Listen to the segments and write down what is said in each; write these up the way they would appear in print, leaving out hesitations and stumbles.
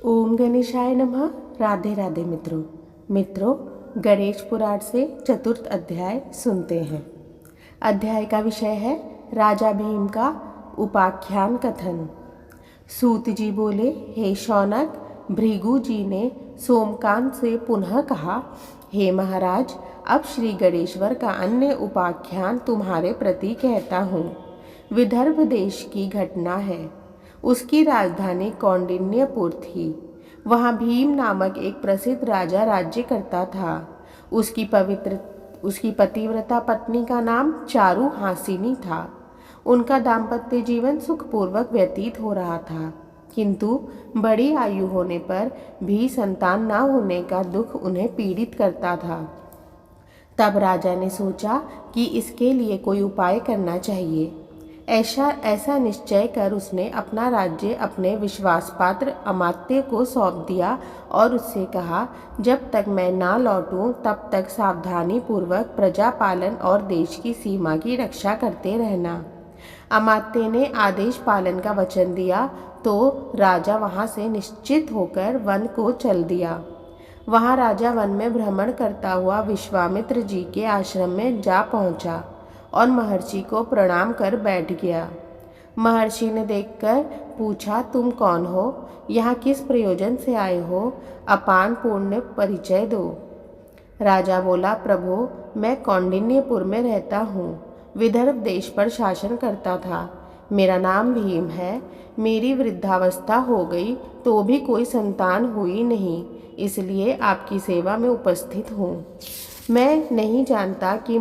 ओम गणेशाय नमः। राधे राधे मित्रों गणेश पुराण से चतुर्थ अध्याय सुनते हैं। अध्याय का विषय है राजा भीम का उपाख्यान कथन। सूत जी बोले, हे शौनक, भृगु जी ने सोमकांत से पुनः कहा, हे महाराज, अब श्री गणेश्वर का अन्य उपाख्यान तुम्हारे प्रति कहता हूँ। विदर्भ देश की घटना है। उसकी राजधानी कौंडिन्यपुर थी। वहाँ भीम नामक एक प्रसिद्ध राजा राज्य करता था। उसकी पतिव्रता पत्नी का नाम चारु हासिनी था। उनका दाम्पत्य जीवन सुखपूर्वक व्यतीत हो रहा था, किंतु बड़ी आयु होने पर भी संतान न होने का दुख उन्हें पीड़ित करता था। तब राजा ने सोचा कि इसके लिए कोई उपाय करना चाहिए। ऐसा निश्चय कर उसने अपना राज्य अपने विश्वासपात्र अमात्य को सौंप दिया और उससे कहा, जब तक मैं ना लौटूं तब तक सावधानी पूर्वक प्रजा पालन और देश की सीमा की रक्षा करते रहना। अमात्य ने आदेश पालन का वचन दिया तो राजा वहां से निश्चित होकर वन को चल दिया। वहां राजा वन में भ्रमण करता हुआ विश्वामित्र जी के आश्रम में जा पहुंचा और महर्षि को प्रणाम कर बैठ गया। महर्षि ने देखकर पूछा, तुम कौन हो? यहाँ किस प्रयोजन से आए हो? अपान पूर्ण परिचय दो। राजा बोला, प्रभु, मैं कौंडिन्यपुर में रहता हूँ। विदर्भ देश पर शासन करता था। मेरा नाम भीम है। मेरी वृद्धावस्था हो गई तो भी कोई संतान हुई नहीं, इसलिए आपकी सेवा में उपस्थित हूँ। मैं नहीं जानता कि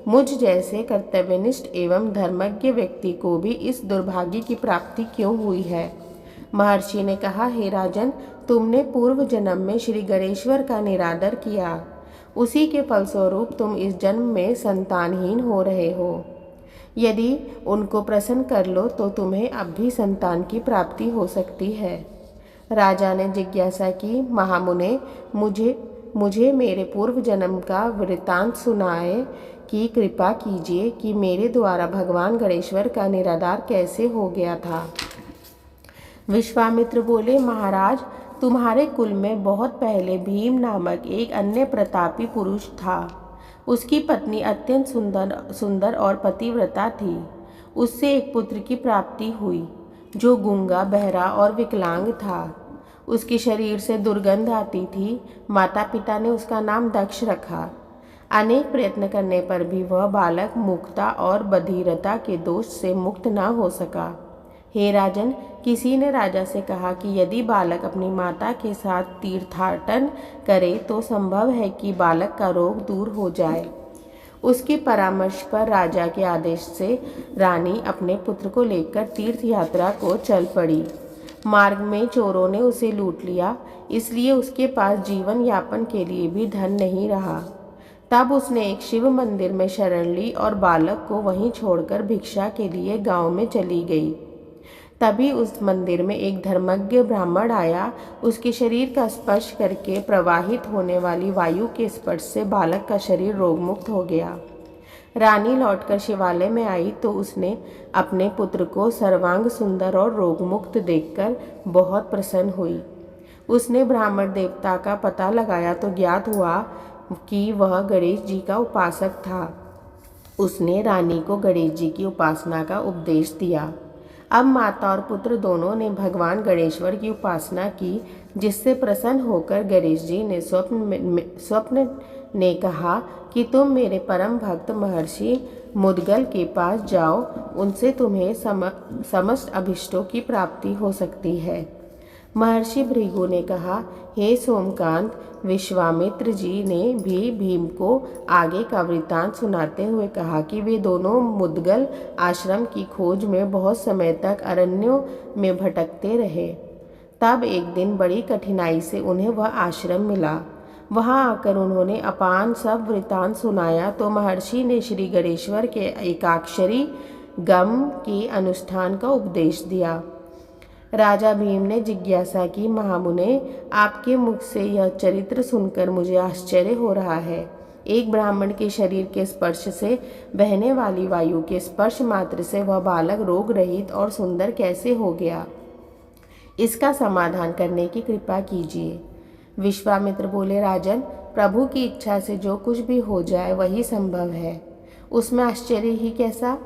मुझ जैसे कर्तव्यनिष्ठ एवं धर्मज्ञ व्यक्ति को भी इस दुर्भाग्य की प्राप्ति क्यों हुई है। महर्षि ने कहा, हे राजन, तुमने पूर्व जन्म में श्री गणेश्वर का निरादर किया। उसी के फलस्वरूप तुम इस जन्म में संतानहीन हो रहे हो। यदि उनको प्रसन्न कर लो तो तुम्हें अब भी संतान की प्राप्ति हो सकती है। राजा ने जिज्ञासा की, महामुने, मुझे मेरे पूर्व जन्म का वृत्तांत सुनाए कि कृपा कीजिए कि मेरे द्वारा भगवान गणेश्वर का निरादार कैसे हो गया था। विश्वामित्र बोले, महाराज, तुम्हारे कुल में बहुत पहले भीम नामक एक अन्य प्रतापी पुरुष था। उसकी पत्नी अत्यंत सुंदर और पतिव्रता थी। उससे एक पुत्र की प्राप्ति हुई जो गूंगा, बहरा और विकलांग था। उसके शरीर से दुर्गंध आती थी। माता पिता ने उसका नाम दक्ष रखा। अनेक प्रयत्न करने पर भी वह बालक मूर्खता और बधिरता के दोष से मुक्त न हो सका। हे राजन, किसी ने राजा से कहा कि यदि बालक अपनी माता के साथ तीर्थाटन करे तो संभव है कि बालक का रोग दूर हो जाए। उसके परामर्श पर राजा के आदेश से रानी अपने पुत्र को लेकर तीर्थ यात्रा को चल पड़ी। मार्ग में चोरों ने उसे लूट लिया, इसलिए उसके पास जीवन यापन के लिए भी धन नहीं रहा। तब उसने एक शिव मंदिर में शरण ली और बालक को वहीं छोड़कर भिक्षा के लिए गांव में चली गई। तभी उस मंदिर में एक धर्मज्ञ ब्राह्मण आया। उसके शरीर का स्पर्श करके प्रवाहित होने वाली वायु के स्पर्श से बालक का शरीर रोगमुक्त हो गया। रानी लौटकर शिवालय में आई तो उसने अपने पुत्र को सर्वांग सुंदर और रोगमुक्त देखकर बहुत प्रसन्न हुई। उसने ब्राह्मण देवता का पता लगाया तो ज्ञात हुआ कि वह गणेश जी का उपासक था। उसने रानी को गणेश जी की उपासना का उपदेश दिया। अब माता और पुत्र दोनों ने भगवान गणेश्वर की उपासना की, जिससे प्रसन्न होकर गणेश जी ने स्वप्न ने कहा कि तुम मेरे परम भक्त महर्षि मुद्गल के पास जाओ, उनसे तुम्हें समस्त अभिष्टों की प्राप्ति हो सकती है। महर्षि भृगु ने कहा, हे सोमकांत, विश्वामित्र जी ने भी भीम को आगे का वृत्तांत सुनाते हुए कहा कि वे दोनों मुद्गल आश्रम की खोज में बहुत समय तक अरण्यों में भटकते रहे। तब एक दिन बड़ी कठिनाई से उन्हें वह आश्रम मिला। वहां आकर उन्होंने अपान सब वृत्तांत सुनाया तो महर्षि ने श्री गणेश्वर के एकाक्षरी गम के अनुष्ठान का उपदेश दिया। राजा भीम ने जिज्ञासा की, महामुने, आपके मुख से यह चरित्र सुनकर मुझे आश्चर्य हो रहा है। एक ब्राह्मण के शरीर के स्पर्श से बहने वाली वायु के स्पर्श मात्र से वह बालक रोग रहित और सुंदर कैसे हो गया? इसका समाधान करने की कृपा कीजिए। विश्वामित्र बोले, राजन, प्रभु की इच्छा से जो कुछ भी हो जाए वही संभव है, उसमें आश्चर्य ही कैसा।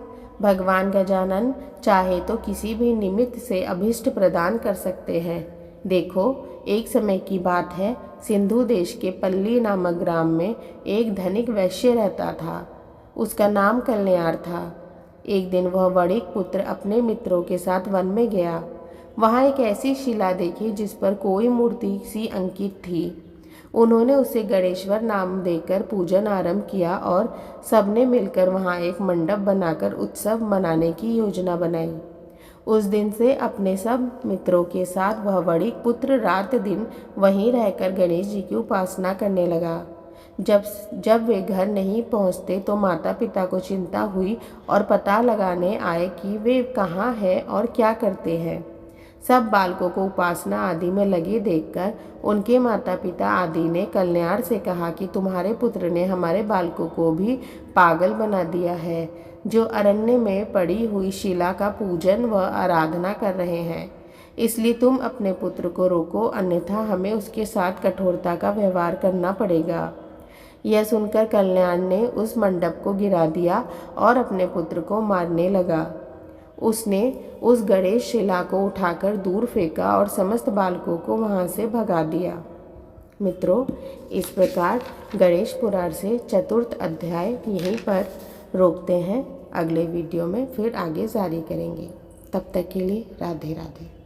भगवान गजानन चाहे तो किसी भी निमित्त से अभीष्ट प्रदान कर सकते हैं। देखो, एक समय की बात है, सिंधु देश के पल्ली नामक ग्राम में एक धनिक वैश्य रहता था। उसका नाम कल्याण था। एक दिन वह वणिक पुत्र अपने मित्रों के साथ वन में गया। वहाँ एक ऐसी शिला देखी जिस पर कोई मूर्ति सी अंकित थी। उन्होंने उसे गणेश्वर नाम देकर पूजन आरंभ किया और सबने मिलकर वहाँ एक मंडप बनाकर उत्सव मनाने की योजना बनाई। उस दिन से अपने सब मित्रों के साथ वह वणिक पुत्र रात दिन वहीं रहकर गणेश जी की उपासना करने लगा। जब वे घर नहीं पहुँचते तो माता पिता को चिंता हुई और पता लगाने आए कि वे कहाँ हैं और क्या करते हैं। सब बालकों को उपासना आदि में लगे देखकर उनके माता पिता आदि ने कल्याण से कहा कि तुम्हारे पुत्र ने हमारे बालकों को भी पागल बना दिया है, जो अरण्य में पड़ी हुई शिला का पूजन व आराधना कर रहे हैं। इसलिए तुम अपने पुत्र को रोको, अन्यथा हमें उसके साथ कठोरता का व्यवहार करना पड़ेगा। यह सुनकर कल्याण ने उस मंडप को गिरा दिया और अपने पुत्र को मारने लगा। उसने उस गणेश शिला को उठाकर दूर फेंका और समस्त बालकों को वहां से भगा दिया। मित्रों, इस प्रकार गणेश पुराण से चतुर्थ अध्याय यहीं पर रोकते हैं। अगले वीडियो में फिर आगे जारी करेंगे। तब तक के लिए राधे राधे।